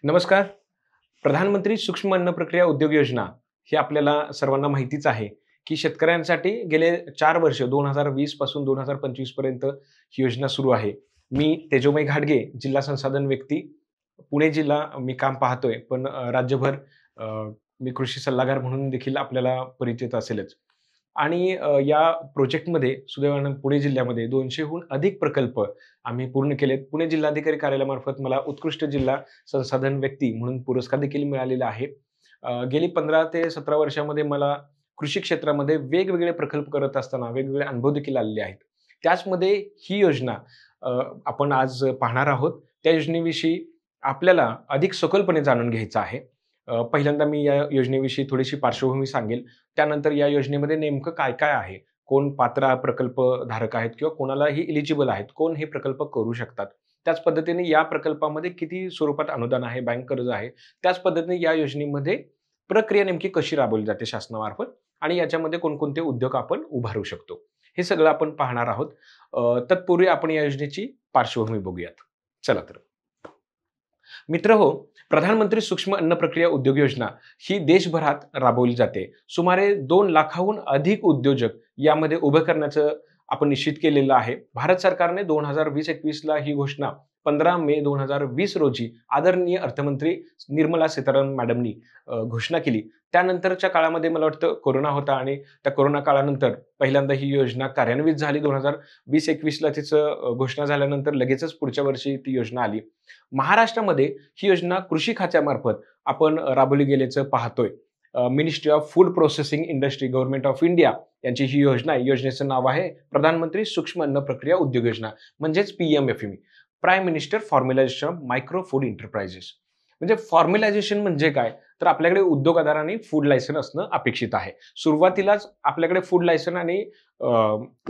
नमस्कार. प्रधानमंत्री सूक्ष्म अन्न प्रक्रिया उद्योग योजना ही आपल्याला सर्वांना माहितीच आहे, की शेतकऱ्यांसाठी गेले 4 वर्ष 2020 पासून 2025 पर्यंत ही योजना सुरू आहे. मी तेजोमय घाटगे, जिल्हा संसाधन व्यक्ती, पुणे जिल्हा मी काम पाहतोय, पण राज्यभर अ, मी कृषी सल्लागार म्हणून देखील आपल्याला परिचित असेलच. आणि या प्रोजेक्टमध्ये सुदैवानं पुणे जिल्ह्यामध्ये 200हून अधिक प्रकल्प आम्ही पूर्ण केलेत. पुणे जिल्हाधिकारी कार्यालयामार्फत मला उत्कृष्ट जिल्हा संसाधन व्यक्ती म्हणून पुरस्कार देखील मिळालेला आहे. गेली 15 ते 17 वर्षामध्ये मला कृषी क्षेत्रामध्ये वेगवेगळे प्रकल्प करत असताना वेगवेगळे अनुभव देखील आलेले आहेत. त्याचमध्ये ही योजना अ, आपण आज पाहणार आहोत. त्या योजनेविषयी आपल्याला अधिक सखोलपणे जाणून घ्यायचं आहे. पहिल्यांदा मी या योजनेविषयी थोडीशी पार्श्वभूमी सांगेल. त्यानंतर या योजनेमध्ये नेमकं काय-काय आहे? कोण पात्र प्रकल्प धारक आहेत किंवा कोणालाही एलिजिबल आहेत? कोण हे प्रकल्प करू शकतात? त्याच पद्धतीने या प्रकल्पामध्ये किती स्वरूपात अनुदान आहे, बँक कर्ज आहे? त्याच पद्धतीने या योजनेमध्ये प्रक्रिया नेमकी कशी राबवली जाते शासनामार्फत आणि याच्यामध्ये कोणकोणते उद्योग आपण उभारू शकतो? हे सगळं आपण पाहणार आहोत. तत्पूर्वी आपण या योजनेची पार्श्वभूमी बघूयात. चला तर. मित्रहो, प्रधानमंत्री सूक्ष्म अन्न प्रक्रिया उद्योग योजना ही देशभरात राबवली जाते. सुमारे 2 लाखाहून अधिक उद्योजक यामध्ये उभं करण्याचं आपण निश्चित केलेलं आहे. भारत सरकारने 2020-21 ला ही घोषणा 15 मे 2020 रोजी आदरणीय अर्थमंत्री निर्मला सीतारामन मॅडमनी घोषणा केली. त्यानंतरच्या काळामध्ये मला वाटतं कोरोना होता आणि त्या कोरोना काळानंतर पहिल्यांदा ही योजना कार्यान्वित झाली. 2020-21 ला तिचं घोषणा झाल्यानंतर लगेचच पुढच्या वर्षी ती योजना आली. महाराष्ट्रामध्ये ही योजना कृषी खात्यामार्फत आपण राबवली गेल्याचं पाहतोय. Ministry of food processing industry, government of India यांची ही योजना आहे. योजनेचं नाव आहे प्रधानमंत्री सूक्ष्म अन्न प्रक्रिया उद्योग योजना म्हणजेच PMFME. Prime minister formalisation of micro food enterprises. म्हणजे फॉर्म्युलायझेशन म्हणजे काय? तर आपल्याकडे उद्योग आधार आणि फूड लायसन असणं अपेक्षित आहे. सुरुवातीलाच आपल्याकडे फूड लायसन आणि अ,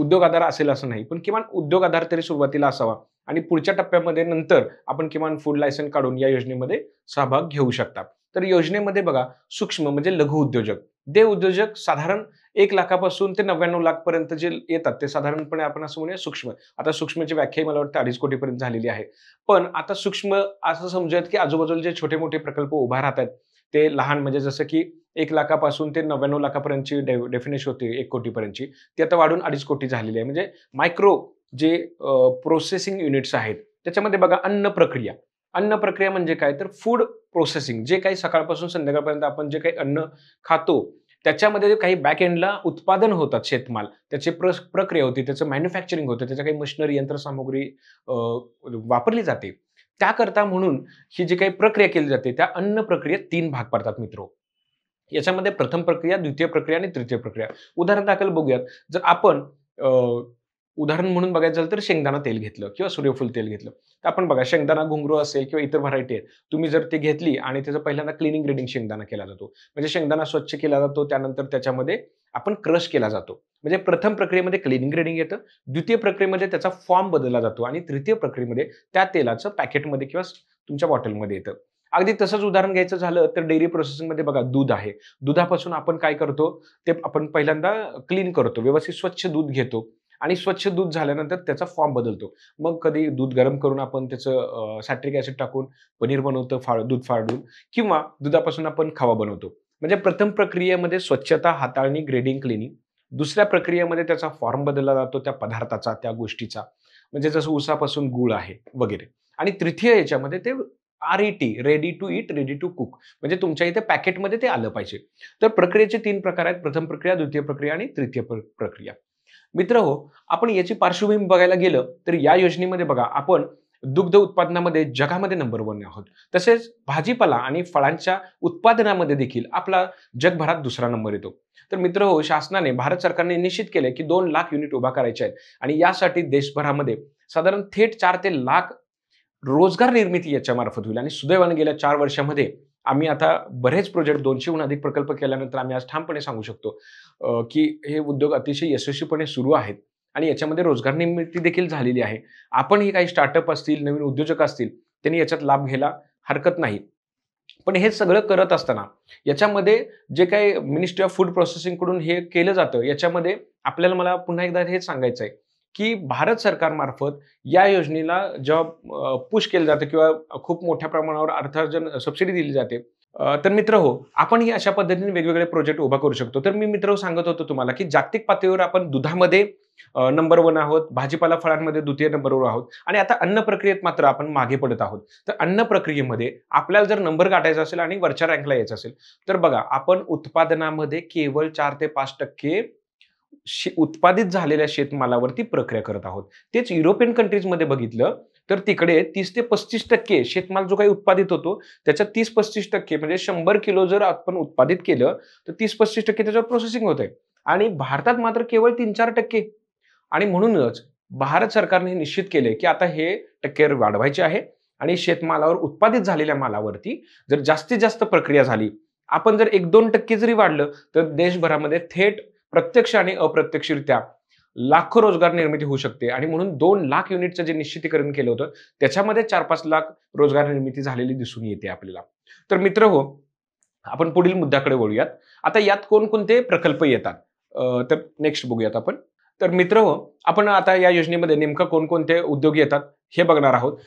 उद्योग आधार असेल असं नाही, पण किमान उद्योग आधार तरी सुरुवातीला असावा आणि पुढच्या टप्प्यामध्ये नंतर आपण किमान फूड लायसन काढून या योजनेमध्ये सहभाग घेऊ शकता. तर योजनेमध्ये बघा, सूक्ष्म म्हणजे लघु उद्योजक, देव उद्योजक साधारण 1 लाखापासून ते 99 लाख पर्यंत जे येतात ते साधारणपणे आपण असं म्हणूया सूक्ष्म. आता सूक्ष्मची व्याख्या मला वाटतं 2.5 कोटीपर्यंत झालेली आहे. पण आता सूक्ष्म असं समजूयात की आजूबाजूला जे छोटे-मोठे प्रकल्प उभा राहतात ते लहान म्हणजे जसं की 1 लाखापासून ते 99 लाखापर्यंतची डेफिनिशन होती 1 कोटीपर्यंतची. ती आता वाढून 2.5 कोटी झालेली आहे. म्हणजे मायक्रो जे प्रोसेसिंग युनिट्स आहेत त्याच्यामध्ये बघा अन्न प्रक्रिया. अन्न प्रक्रिया म्हणजे काय? तर फूड प्रोसेसिंग जे काही सकाळपासून संध्याकाळपर्यंत आपण जे काही अन्न खातो, त्याच्यामध्ये काही बॅक एंडला उत्पादन होतात शेतमाल. त्याची प्रक्रिया होते, त्याचं मॅन्युफॅक्चरिंग होतं, त्याच्या काही मशिनरी, यंत्रसामुग्री वापरली जाते. त्याकरता म्हणून ही जी काही प्रक्रिया केली जाते, त्या अन्न प्रक्रियेत 3 भाग पडतात मित्रो. याच्यामध्ये प्रथम प्रक्रिया, द्वितीय प्रक्रिया आणि तृतीय प्रक्रिया. उदाहरणादाखल बघूयात. जर आपण अ, उदाहरण म्हणून बघायचं झालं तर शेंगदाणा तेल घेतलं किंवा सूर्यफूल तेल घेतलं. तर आपण बघा शेंगदाणा घुंगरू असेल किंवा इतर व्हरायटी आहेत. तुम्ही जर ते घेतली आणि त्याचा पहिल्यांदा क्लीनिंग ग्रेडिंग शेंगदाणा केला जातो. म्हणजे शेंगदाणा स्वच्छ केला जातो. त्यानंतर त्याच्यामध्ये आपण क्रश केला जातो. म्हणजे प्रथम प्रक्रियेमध्ये क्लीनिंग ग्रेडिंग येतं. द्वितीय प्रक्रियेमध्ये त्याचा फॉर्म बदलला जातो आणि तृतीय प्रक्रियेमध्ये त्या तेलाचं पॅकेटमध्ये किंवा तुमच्या बॉटलमध्ये येतं. अगदी तसंच उदाहरण घ्यायचं झालं तर डेअरी प्रोसेसिंगमध्ये बघा दूध आहे. दुधापासून आपण काय करतो? ते आपण पहिल्यांदा क्लीन करतो. व्यवस्थित स्वच्छ दूध घेतो आणि स्वच्छ दूध झाल्यानंतर त्याचा फॉर्म बदलतो. मग कधी दूध गरम करून आपण त्याचं सॅट्रिक ॲसिड टाकून पनीर बनवतो दूध फाडून किंवा दुधापासून आपण खवा बनवतो. म्हणजे प्रथम प्रक्रियेमध्ये स्वच्छता, हाताळणी, ग्रेडिंग, क्लीनिंग. दुसऱ्या प्रक्रियेमध्ये त्याचा फॉर्म बदलला जातो त्या पदार्थाचा, त्या गोष्टीचा. म्हणजे जसं ऊसापासून गूळ आहे वगैरे. आणि तृतीय याच्यामध्ये ते R E T, ready to eat, ready to cook म्हणजे तुमच्या इथे पॅकेटमध्ये ते आलं पाहिजे. तर प्रक्रियेचे 3 प्रकार आहेत. प्रथम प्रक्रिया, द्वितीय प्रक्रिया आणि तृतीय प्रक्रिया. मित्रहो, आपण याची पार्श्वभूमी बघायला गेलं तर या योजनेमध्ये बघा आपण दुग्ध उत्पादनामध्ये जगामध्ये नंबर 1 आहोत. तसेच भाजीपाला आणि फळांच्या उत्पादनामध्ये देखील आपला जगभरात दुसरा नंबर येतो. तर मित्रहो, शासनाने भारत सरकारने निश्चित केले की 2 लाख युनिट उभा करायचे आहेत आणि यासाठी देशभरामध्ये साधारण थेट 4 ते लाख रोजगार निर्मिती याच्यामार्फत होईल आणि सुदैवाने गेल्या 4 वर्षामध्ये आम्ही आता बरेच प्रोजेक्ट 200हून अधिक प्रकल्प केल्यानंतर आम्ही आज ठामपणे सांगू शकतो की हे उद्योग अतिशय यशस्वीपणे सुरू आहेत आणि याच्यामध्ये रोजगार निर्मिती देखील झालेली आहे. आपणही काही स्टार्टअप असतील, नवीन उद्योजक असतील, त्यांनी याच्यात लाभ घ्यायला हरकत नाही. पण हे सगळं करत असताना याच्यामध्ये जे काही मिनिस्ट्री ऑफ फूड प्रोसेसिंग कडून हे केलं जातं, याच्यामध्ये मला पुन्हा एकदा हेच सांगायचं आहे, की भारत सरकारमार्फत या योजनेला जेव्हा पुश केलं जातं किंवा खूप मोठ्या प्रमाणावर अर्थार्जन सबसिडी दिली जाते, तर मित्र हो, आपणही अशा पद्धतीने वेगवेगळे प्रोजेक्ट उभा करू शकतो. तर मी मित्र सांगत होतो तुम्हाला, की जागतिक पातळीवर आपण दुधामध्ये नंबर 1 आहोत, भाजीपाला फळांमध्ये द्वितीय नंबरवर आहोत आणि आता अन्न प्रक्रियेत मात्र आपण मागे पडत आहोत. तर अन्न प्रक्रियेमध्ये आपल्याला जर नंबर गाठायचा असेल आणि वरच्या रँकला यायचं असेल, तर बघा आपण उत्पादनामध्ये केवळ 4 ते 5% उत्पादित झालेल्या शेतमालावरती प्रक्रिया करत आहोत. तेच युरोपियन कंट्रीजमध्ये बघितलं, तर तिकडे 30 ते 35% शेतमाल जो काही उत्पादित होतो, त्याच्यात 30-35% म्हणजे 100 किलो जर आपण उत्पादित केलं, तर 30-35% त्याच्यावर प्रोसेसिंग होतंय आणि भारतात मात्र केवळ 3-4% आणि म्हणूनच भारत सरकारने निश्चित केलंय, की आता हे टक्केवारी वाढवायची आहे आणि शेतमालावर उत्पादित झालेल्या मालावरती जर जास्तीत जास्त प्रक्रिया झाली, आपण जर 1-2% जरी वाढलं, तर देशभरामध्ये थेट प्रत्यक्ष आणि अप्रत्यक्षरित्या लाखो रोजगार निर्मिती होऊ शकते आणि म्हणून 2 लाख युनिटचं जे निश्चितीकरण केलं होतं, त्याच्यामध्ये 4-5 लाख रोजगार निर्मिती झालेली दिसून येते आपल्याला. तर मित्रहो, आपण पुढील मुद्द्याकडे वळूयात. आता यात कोणकोणते प्रकल्प येतात? तर नेक्स्ट बघूयात आपण. तर मित्रहो, आपण आता या योजनेमध्ये नेमकं कोणकोणते उद्योग येतात हे बघणार आहोत.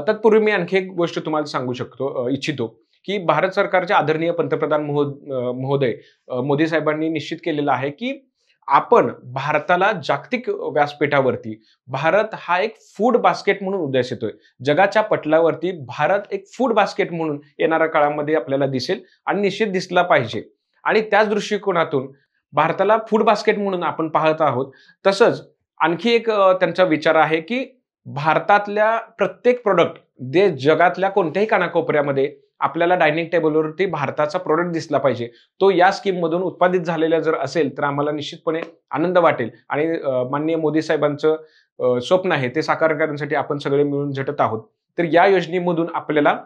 तत्पूर्वी मी आणखी एक गोष्ट तुम्हाला सांगू इच्छितो, की भारत सरकारचे आदरणीय पंतप्रधान महोदय मोदी साहेबांनी निश्चित केलेलं आहे, की आपण भारताला जागतिक व्यासपीठावरती भारत हा एक फूड बास्केट म्हणून उदयास येतोय. जगाच्या पटलावरती भारत एक फूड बास्केट म्हणून येणाऱ्या काळामध्ये आपल्याला दिसेल आणि निश्चित दिसला पाहिजे. आणि त्याच दृष्टिकोनातून भारताला फूड बास्केट म्हणून आपण पाहत आहोत. तसंच आणखी एक त्यांचा विचार आहे, की भारतातल्या प्रत्येक प्रॉडक्ट जे जगातल्या कोणत्याही कानाकोपऱ्यामध्ये आपल्याला डायनिंग टेबलवरती भारताचा प्रॉडक्ट दिसला पाहिजे. तो या स्कीममधून उत्पादित झालेला जर असेल, तर आम्हाला निश्चितपणे आनंद वाटेल आणि माननीय मोदी साहेबांचं स्वप्न आहे ते साकार करण्यासाठी आपण सगळे मिळून झटत आहोत. तर या योजनेमधून आपल्याला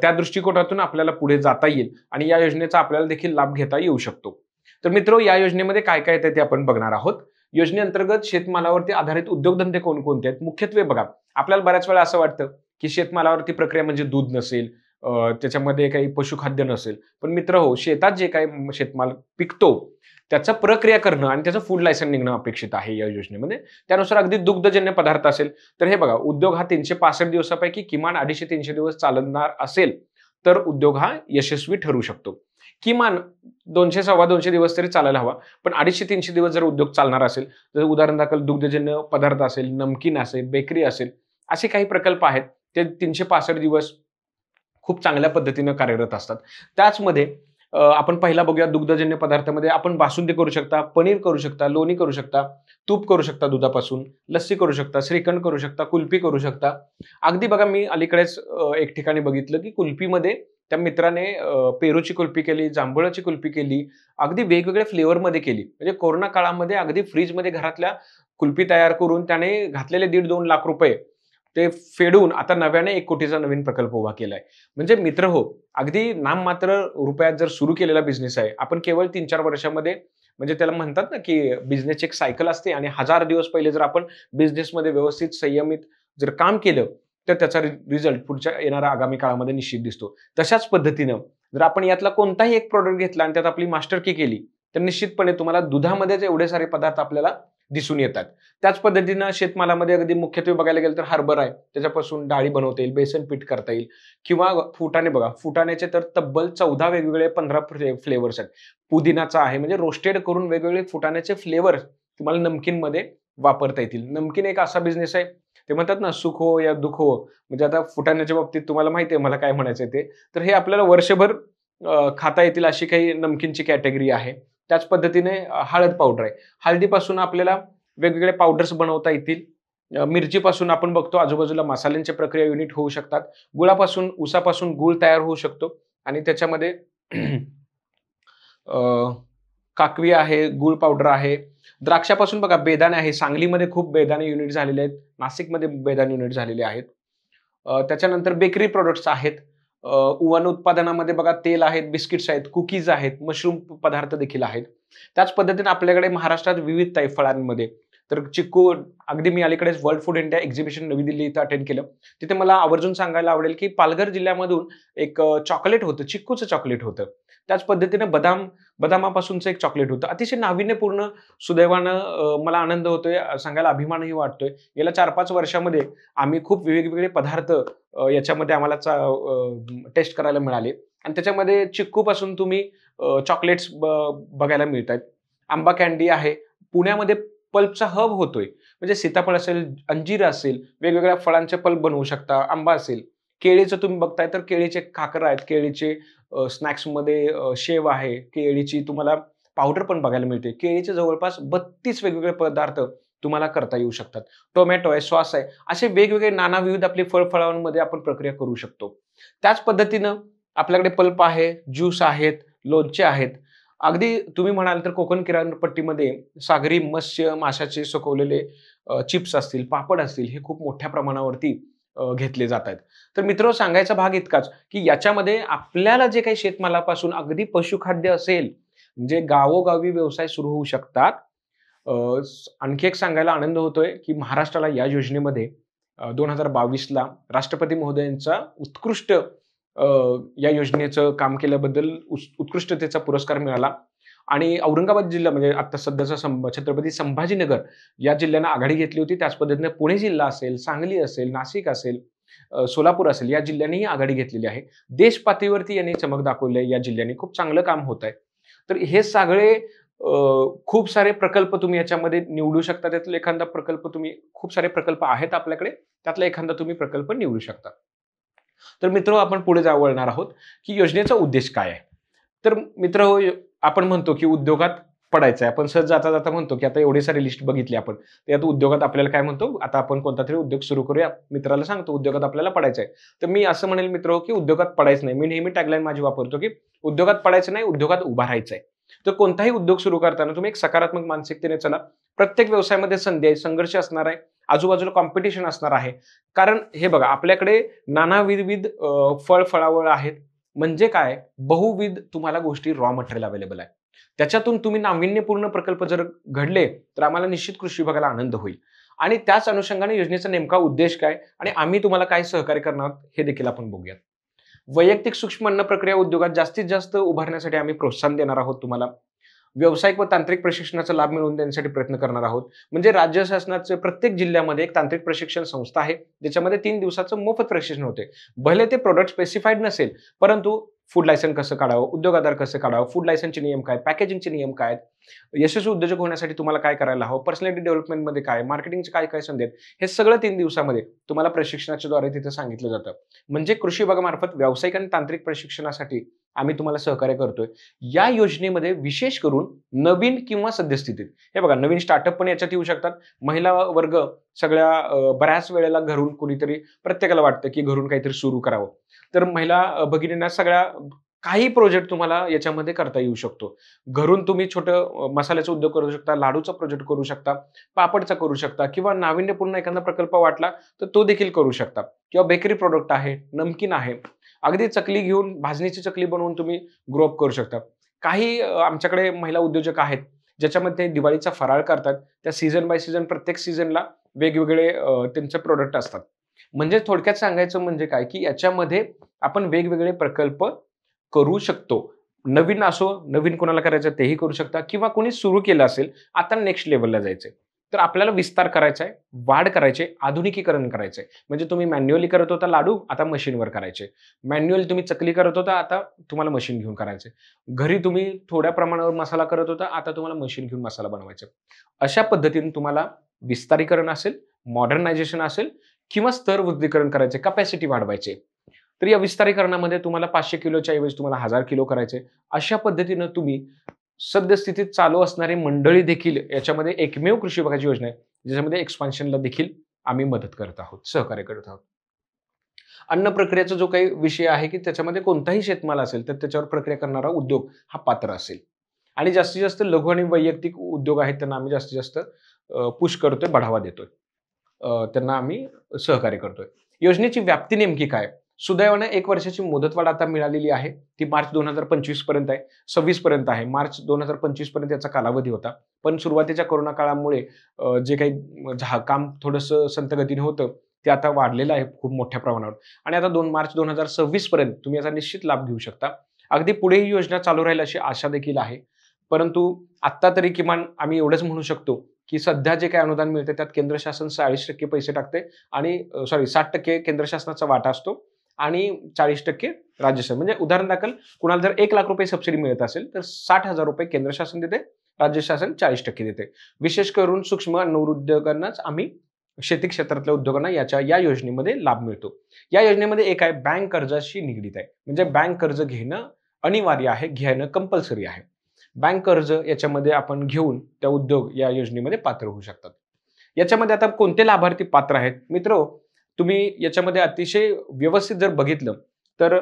त्या दृष्टिकोनातून आपल्याला पुढे जाता येईल आणि या योजनेचा आपल्याला देखील लाभ घेता येऊ शकतो. तर मित्र या योजनेमध्ये काय-काय येतं ते आपण बघणार आहोत. योजनेअंतर्गत शेतमालावरती आधारित उद्योगधंदे कोणकोणते आहेत? मुख्यत्वे बघा, आपल्याला बऱ्याच वेळा असं वाटतं, की शेतमालावरती प्रक्रिया म्हणजे दूध नसेल, त्याच्यामध्ये काही पशुखाद्य नसेल. पण मित्रहो, शेतात जे काही शेतमाल पिकतो, त्याचं प्रक्रिया करणं आणि त्याचं फूड लायसन्स निघणं अपेक्षित आहे या योजनेमध्ये. त्यानुसार अगदी दुग्धजन्य पदार्थ असेल, तर हे बघा उद्योग हा 365 दिवसापैकी किमान 250-300 दिवस चालणार असेल, तर उद्योग हा यशस्वी ठरू शकतो. किमान 200 250 दिवस तरी चालायला हवा. पण 250-300 दिवस जर उद्योग चालणार असेल, तर उदाहरण दाखल दुग्धजन्य पदार्थ असेल, नमकीन असेल, बेकरी असेल, असे काही प्रकल्प आहेत. ते 365 दिवस खूप चांगल्या पद्धतीनं कार्यरत असतात. त्याचमध्ये आपण पहिला बघूया दुग्धजन्य पदार्थामध्ये आपण बासुंदी करू शकता, पनीर करू शकता, लोणी करू शकता, तूप करू शकता दुधापासून, लस्सी करू शकता, श्रीखंड करू शकता, कुल्फी करू शकता. अगदी बघा मी अलीकडेच एक ठिकाणी बघितलं, की कुल्फीमध्ये त्या मित्राने पेरूची कुल्फी केली, जांभळाची कुल्फी केली, अगदी वेगवेगळ्या फ्लेवरमध्ये केली. म्हणजे कोरोना काळामध्ये अगदी फ्रिजमध्ये घरातल्या कुल्फी तयार करून त्याने घातलेले ₹1.5-2 लाख ते फेडून आता नव्याने 1 कोटीचा नवीन प्रकल्प उभा केलाय. म्हणजे मित्रहो, अगदी नाममात्र रुपयात जर सुरू केलेला बिझनेस आहे. आपण केवळ 3-4 वर्षामध्ये म्हणजे त्याला म्हणतात ना, की बिझनेसची एक सायकल असते आणि 1000 दिवस पहिले जर आपण बिझनेसमध्ये व्यवस्थित संयमित जर काम केलं, तर त्याचा रिझल्ट पुढच्या येणाऱ्या आगामी काळामध्ये निश्चित दिसतो. तशाच पद्धतीनं जर आपण यातला कोणताही एक प्रॉडक्ट घेतला आणि त्यात आपली मास्टरकी केली, तर निश्चितपणे तुम्हाला दुधामध्येच एवढे सारे पदार्थ आपल्याला दिसून येतात. त्याच पद्धतीनं शेतमालामध्ये अगदी मुख्यत्वे बघायला गेलं तर हरभरा आहे. त्याच्यापासून डाळी बनवता येईल, बेसन पीठ करता येईल किंवा फुटाणे बघा. फुटाण्याचे तर तब्बल 14 वेगवेगळे 15 फ्लेवर्स आहेत. पुदिनाचा आहे म्हणजे रोस्टेड करून वेगवेगळे फुटाण्याचे फ्लेवर तुम्हाला नमकीनमध्ये वापरता येतील. नमकीन एक असा बिझनेस आहे, ते म्हणतात ना सुख हो या दुःख हो. म्हणजे आता फुटाण्याच्या बाबतीत तुम्हाला माहिती आहे मला काय म्हणायचंय ते. तर हे आपल्याला वर्षभर खाता येतील अशी काही नमकीनची कॅटेगरी आहे. त्याच पद्धतीने हळद पावडर आहे. हळदीपासून आपल्याला वेगवेगळे पावडर्स बनवता येतील. मिरचीपासून आपण बघतो आजूबाजूला मसाल्यांच्या प्रक्रिया युनिट होऊ शकतात. गुळापासून, ऊसापासून गूळ तयार होऊ शकतो आणि त्याच्यामध्ये अ, काकवी आहे, गूळ पावडर आहे. द्राक्षापासून बघा बेदाणे आहे. सांगलीमध्ये खूप बेदाणे युनिट झालेले आहेत. नाशिकमध्ये बेदाणे युनिट झालेले आहेत. त्याच्यानंतर बेकरी प्रॉडक्ट्स आहेत. वन उत्पादनामध्ये बघा तेल आहेत, बिस्किट्स आहेत, कुकीज आहेत, मशरूम पदार्थ देखील आहेत. त्याच पद्धतीने आपल्याकडे महाराष्ट्रात विविधता आहे फळांमध्ये. तर चिक्कू अगदी मी अलीकडेच वर्ल्ड फूड इंडिया एक्झिबिशन नवी दिल्ली इथं अटेंड केलं. तिथे मला आवर्जून सांगायला आवडेल, की पालघर जिल्ह्यामधून एक चॉकलेट होतं, चिक्कूचं चॉकलेट होतं. त्याच पद्धतीने बदामापासूनचं एक चॉकलेट होतं. अतिशय नाविन्यपूर्ण सुदैवानं मला आनंद होतोय, सांगायला अभिमानही वाटतोय. गेल्या 4-5 वर्षामध्ये आम्ही खूप वेगवेगळे पदार्थ याच्यामध्ये आम्हाला टेस्ट करायला मिळाले आणि त्याच्यामध्ये चिक्कूपासून तुम्ही चॉकलेट्स बघायला मिळतायत. आंबा कँडी आहे. पुण्यामध्ये पल्पचा हब होतोय. म्हणजे सीताफळ असेल, अंजीर असेल, वेगवेगळ्या फळांचे पल्प बनवू शकता. आंबा असेल, केळीचं तुम्ही बघताय तर केळीचे काकर आहेत, केळीचे स्नॅक्समध्ये शेव आहे, केळीची तुम्हाला पावडर पण बघायला मिळते. केळीचे जवळपास 32 वेगवेगळे पदार्थ तुम्हाला करता येऊ शकतात. टोमॅटो आहे, सॉस आहे, असे वेगवेगळे नानाविध आपले फळांमध्ये आपण प्रक्रिया करू शकतो. त्याच पद्धतीनं आपल्याकडे पल्प आहे, ज्यूस आहेत, लोणचे आहेत. अगदी तुम्ही म्हणाल तर कोकण किनारपट्टीमध्ये सागरी मत्स्य, माशाचे सुकवलेले चिप्स असतील, पापड असतील, हे खूप मोठ्या प्रमाणावरती घेतले जात आहेत. तर मित्र सांगायचा भाग इतकाच, की याच्यामध्ये आपल्याला जे काही शेतमालापासून अगदी पशुखाद्य असेल, म्हणजे गावोगावी व्यवसाय सुरू होऊ शकतात. आणखी एक सांगायला आनंद होतोय, की महाराष्ट्राला या योजनेमध्ये 2022ला राष्ट्रपती महोदयांचा उत्कृष्ट या योजनेचं काम केल्याबद्दल उत्कृष्टतेचा पुरस्कार मिळाला आणि औरंगाबाद जिल्हा म्हणजे आता सध्याचा छत्रपती संभाजीनगर या जिल्ह्यानं आघाडी घेतली होती. त्याच पद्धतीने पुणे जिल्हा असेल, सांगली असेल, नाशिक असेल, सोलापूर असेल या जिल्ह्यांनीही आघाडी घेतलेली आहे. देश पातळीवरती यांनी चमक दाखवली आहे. या जिल्ह्यांनी खूप चांगलं काम होत आहे. तर हे सगळे खूप सारे प्रकल्प तुम्ही याच्यामध्ये निवडू शकता. त्यातला एखादा प्रकल्प तुम्ही खूप सारे प्रकल्प आहेत आपल्याकडे. त्यातला एखादा तुम्ही प्रकल्प निवडू शकता. तर मित्र आपण पुढे वळणार आहोत, की योजनेचा उद्देश काय आहे? तर मित्र आपण म्हणतो, की उद्योगात पडायचं आहे. आपण सहज जाता-जाता म्हणतो, की आता एवढी सारी लिस्ट बघितली आपण. त्यात उद्योगात आपल्याला काय म्हणतो, आता आपण कोणतातरी उद्योग सुरू करूया. मित्राला सांगतो उद्योगात आपल्याला पडायचं आहे. तर मी असं म्हणेल मित्र, की उद्योगात पडायचं नाही. मी नेहमी टॅगलाईन माझी वापरतो, की उद्योगात पडायचं नाही, उद्योगात उभा राहायचं आहे. तर कोणताही उद्योग सुरू करताना तुम्ही एक सकारात्मक मानसिकतेने चला. प्रत्येक व्यवसायामध्ये संधी आहे, संघर्ष असणार आहे, आजूबाजूला कॉम्पिटिशन असणार आहे. कारण हे बघा आपल्याकडे नानाविध फळावळ आहेत. म्हणजे काय बहुविध तुम्हाला गोष्टी रॉ मटेरियल अवेलेबल आहे. त्याच्यातून तुम्ही नाविन्यपूर्ण प्रकल्प जर घडले तर आम्हाला निश्चित कृषी विभागाला आनंद होईल. आणि त्याच अनुषंगाने योजनेचा नेमका उद्देश काय आणि आम्ही तुम्हाला काय सहकार्य करणार आहोत हे देखील आपण बघूयात. वैयक्तिक सूक्ष्म अन्न प्रक्रिया उद्योगात जास्तीत जास्त उभारण्यासाठी आम्ही प्रोत्साहन देणार आहोत तुम्हाला. व्यावसायिक व तांत्रिक प्रशिक्षणाचा लाभ मिळवून देण्यासाठी प्रयत्न करणार आहोत. म्हणजे राज्य शासनाचे प्रत्येक जिल्ह्यामध्ये एक तांत्रिक प्रशिक्षण संस्था आहे, ज्याच्यामध्ये 3 दिवसाचं मोफत प्रशिक्षण होते. भले ते प्रॉडक्ट स्पेसिफाईड नसेल, परंतु फूड लायसन कसं काढावं, उद्योग आधार कसं काढावं, फूड लायसनचे नियम काय, पॅकेजिंगचे नियम काय, यशस्वी उद्योजक होण्यासाठी तुम्हाला काय करायला हवं, पर्सनॅलिटी डेव्हलपमेंटमध्ये काय, मार्केटिंगचे काय काय संधी आहेत, हे सगळं 3 दिवसामध्ये तुम्हाला प्रशिक्षणाच्या द्वारे तिथे सांगितलं जातं. म्हणजे कृषी विभागामार्फत व्यावसायिक आणि तांत्रिक प्रशिक्षणासाठी आम्ही तुम्हाला सहकार्य करतोय. या योजनेमध्ये विशेष करून नवीन किंवा सद्यस्थितीत हे बघा नवीन स्टार्टअप पण याच्यात येऊ शकतात. महिला वर्ग सगळ्या बऱ्याच वेळेला घरून कुणीतरी प्रत्येकाला वाटतं, की घरून काहीतरी सुरू करावं. तर महिला भगिनींना सगळ्या काही प्रोजेक्ट तुम्हाला याच्यामध्ये करता येऊ शकतो. घरून तुम्ही छोटं मसाल्याचा उद्योग करू शकता, लाडूचा प्रोजेक्ट करू शकता, पापडचा करू शकता किंवा नाविन्यपूर्ण एखादा प्रकल्प वाटला तर तो देखील करू शकता किंवा बेकरी प्रोडक्ट आहे, नमकीन आहे. अगदी चकली घेऊन भाजणीची चकली बनवून तुम्ही ग्रो अप करू शकता. काही आमच्याकडे महिला उद्योजक आहेत, ज्याच्यामध्ये दिवाळीचा फराळ करतात. त्या सीझन बाय सीझन प्रत्येक सीझनला वेगवेगळे त्यांचे प्रॉडक्ट असतात. म्हणजे थोडक्यात सांगायचं म्हणजे काय, की याच्यामध्ये आपण वेगवेगळे प्रकल्प करू शकतो. नवीन असो, नवीन कोणाला करायचं तेही करू शकता किंवा कोणी सुरू केलं असेल, आता नेक्स्ट लेव्हलला जायचंय. तर आपल्याला विस्तार करायचा आहे, वाढ करायची आहे, आधुनिकीकरण करायचंय. म्हणजे तुम्ही मॅन्युअली करत होता लाडू, आता मशीनवर करायचे. मॅन्युअली तुम्ही चकली करत होता, आता तुम्हाला मशीन घेऊन करायचंय. घरी तुम्ही थोड्या प्रमाणावर मसाला करत होता, आता तुम्हाला मशीन घेऊन मसाला बनवायचा. अशा पद्धतीने तुम्हाला विस्तारीकरण असेल, मॉडर्नायझेशन असेल किंवा स्तर वृद्धीकरण करायचे, कॅपॅसिटी वाढवायचे. तर या विस्तारीकरणामध्ये तुम्हाला 500 किलोच्या ऐवजी तुम्हाला 1000 किलो करायचे. अशा पद्धतीनं तुम्ही सद्यस्थितीत चालू असणारी मंडळी देखील याच्यामध्ये एकमेव कृषी विभागाची योजना आहे, ज्याच्यामध्ये एक्सपान्शनला देखील आम्ही मदत करत आहोत, सहकार्य करत आहोत. अन्न प्रक्रियेचा जो काही विषय आहे, की त्याच्यामध्ये कोणताही शेतमाल असेल, तर त्याच्यावर प्रक्रिया करणारा उद्योग हा पात्र असेल. आणि जास्तीत जास्त लघु आणि वैयक्तिक उद्योग आहेत, त्यांना आम्ही जास्तीत जास्त पुश करतोय, बढावा देतोय. त्यांना आम्ही सहकार्य करतोय. योजनेची व्याप्ती नेमकी काय? सुदैवाने 1 वर्षाची मुदतवाढ आता मिळालेली आहे. ती मार्च 2025 पर्यंत आहे. 26 पर्यंत आहे. मार्च 2025 पर्यंत याचा कालावधी होता. पण सुरुवातीच्या कोरोना काळामुळे जे काही काम थोडंसं संथ गतीने होतं, ते आता वाढलेलं आहे खूप मोठ्या प्रमाणावर आणि आता मार्च 2026 पर्यंत तुम्ही याचा निश्चित लाभ घेऊ शकता. अगदी पुढे ही योजना चालू राहील अशी आशा देखील आहे. परंतु आत्ता तरी किमान आम्ही एवढंच म्हणू शकतो, की सध्या जे काही अनुदान मिळते त्यात केंद्र शासन 40% पैसे टाकते आणि 60% केंद्र शासनाचा वाटा असतो आणि 40% राज्य शासन. म्हणजे उदाहरण दाखल कुणाला जर ₹1,00,000 सबसिडी मिळत असेल, तर ₹60,000 केंद्र शासन देते, राज्य शासन 40% देते. विशेष करून सूक्ष्म अन्न उद्योगांनाच आम्ही शेती क्षेत्रातल्या उद्योगांना या योजनेमध्ये लाभ मिळतो. या योजनेमध्ये एक आहे बँक कर्जाशी निगडीत आहे. म्हणजे बँक कर्ज घेणं अनिवार्य आहे, घेणं कंपल्सरी आहे. बँक कर्ज याच्यामध्ये आपण घेऊन त्या उद्योग या योजनेमध्ये पात्र होऊ शकतात. याच्यामध्ये आता कोणते लाभार्थी पात्र आहेत? मित्रहो, तुम्ही याच्यामध्ये अतिशय व्यवस्थित जर बघितलं, तर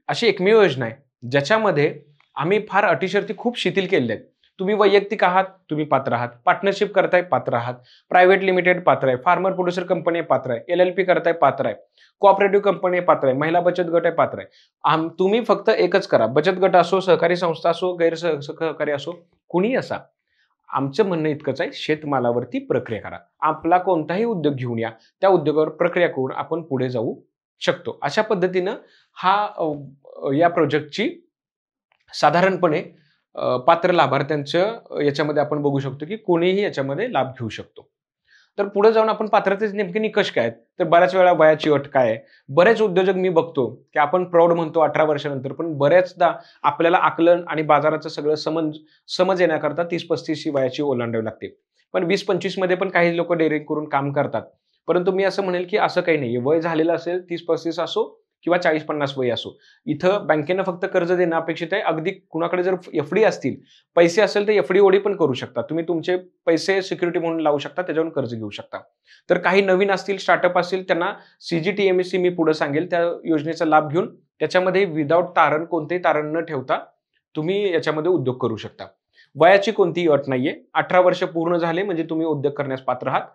अशी एकमेव योजना आहे, ज्याच्यामध्ये आम्ही फार अटी-शर्ती खूप शिथिल केलेल्या आहेत. तुम्ही वैयक्तिक आहात, तुम्ही पात्र आहात. पार्टनरशिप करताय, पात्र आहात. प्रायव्हेट लिमिटेड पात्र आहे. फार्मर प्रोड्युसर कंपनी पात्र आहे. एल-एल-पी करताय, पात्र आहे. कोऑपरेटिव्ह कंपनी पात्र आहे. महिला बचत गट आहे, पात्र आहे. तुम्ही फक्त एकच करा. बचत गट असो, सहकारी संस्था असो, सहकारी असो, कुणीही असा. आमचं म्हणणं इतकंच आहे, शेतमालावरती प्रक्रिया करा. आपला कोणताही उद्योग घेऊन या. त्या उद्योगावर प्रक्रिया करून आपण पुढे जाऊ शकतो. अशा पद्धतीनं या प्रोजेक्टची साधारणपणे पात्र लाभार्थ्यांचं याच्यामध्ये आपण बघू शकतो, की कोणीही याच्यामध्ये लाभ घेऊ शकतो. तर पुढे जाऊन आपण पात्रतेचे नेमके निकष काय आहेत? तर बऱ्याच वेळा वयाची अट काय आहे? बरेच उद्योजक मी बघतो, की आपण प्रौढ म्हणतो 18 वर्षानंतर, पण बऱ्याचदा आपल्याला आकलन आणि बाजाराचं सगळं समज येण्याकरता 30-35 ही वयाची ओलांडावी लागते. पण 20-25 मध्ये पण काही लोकं डेअरिंग करून काम करतात. परंतु मी असं म्हणेल, की असं काही नाहीये. वय झालेलं असेल 30-35 असो किंवा 40-50 वय असो. इथं बँकेनं फक्त कर्ज देणं अपेक्षित आहे. अगदी कुणाकडे जर एफ-डी असतील, पैसे असेल तर एफ-डी ओडी पण करू शकता. तुम्ही तुमचे पैसे सिक्युरिटी म्हणून लावू शकता, त्याच्यावरून कर्ज घेऊ शकता. तर काही नवीन असतील, स्टार्टअप असतील, त्यांना सी-जी-टी-एम-एस-सी मी पुढे सांगेल त्या योजनेचा लाभ घेऊन त्याच्यामध्ये विदाऊट तारण, कोणतेही तारण न ठेवता तुम्ही याच्यामध्ये उद्योग करू शकता. वयाची कोणतीही अट नाहीये. 18 वर्ष पूर्ण झाले म्हणजे तुम्ही उद्योग करण्यास पात्र आहात.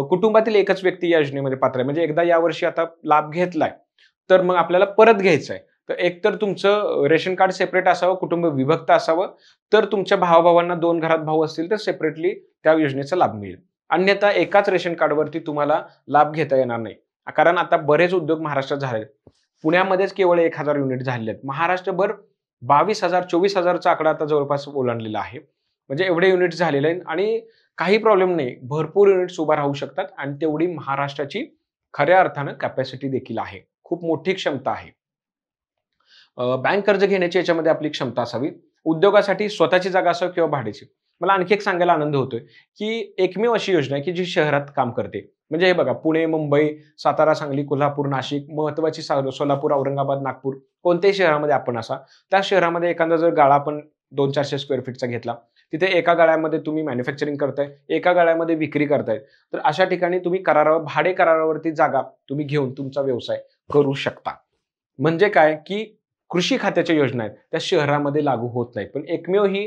कुटुंबातील एकच व्यक्ती या योजनेमध्ये पात्र आहे. म्हणजे एकदा यावर्षी आता लाभ घेतलाय, तर मग आपल्याला परत घ्यायचं आहे. तर एकतर तुमचं रेशन कार्ड सेपरेट असावं, कुटुंब विभक्त असावं, तर तुमच्या भावा-भावांना 2 घरात भाऊ असतील तर सेपरेटली त्या योजनेचा लाभ मिळेल. अन्यथा एकाच रेशन कार्डवरती तुम्हाला लाभ घेता येणार नाही. कारण आता बरेच उद्योग महाराष्ट्रात झाले. पुण्यामध्येच केवळ 1,000 युनिट झालेले आहेत. महाराष्ट्रभर 22,000 24,000चा आकडा आता जवळपास ओलांडलेला आहे. म्हणजे एवढे युनिट्स झालेले आहेत आणि काही प्रॉब्लेम नाही. भरपूर युनिट्स उभा राहू शकतात आणि तेवढी महाराष्ट्राची खऱ्या अर्थानं कॅपॅसिटी देखील आहे. खूप मोठी क्षमता आहे. बँक कर्ज घेण्याची याच्यामध्ये आपली क्षमता असावी. उद्योगासाठी स्वतःची जागा असावी किंवा भाड्याची. मला आणखी एक सांगायला आनंद होतोय, की एकमेव अशी योजना आहे, की जी शहरात काम करते. म्हणजे हे बघा पुणे, मुंबई, सातारा, सांगली, कोल्हापूर, नाशिक, महत्त्वाची सोलापूर, औरंगाबाद, नागपूर कोणत्याही शहरामध्ये आपण असा, त्या शहरामध्ये एखादा जर गाळा आपण 200-400 स्क्वेअर फीटचा घेतला, तिथे एका गाळ्यामध्ये तुम्ही मॅन्युफॅक्चरिंग करताय, एका गाळ्यामध्ये विक्री करताय. तर अशा ठिकाणी तुम्ही भाडे करारावरती जागा तुम्ही घेऊन तुमचा व्यवसाय करू शकता. म्हणजे काय, की कृषी खात्याच्या योजना आहेत, त्या शहरामध्ये लागू होत नाहीत. पण एकमेव ही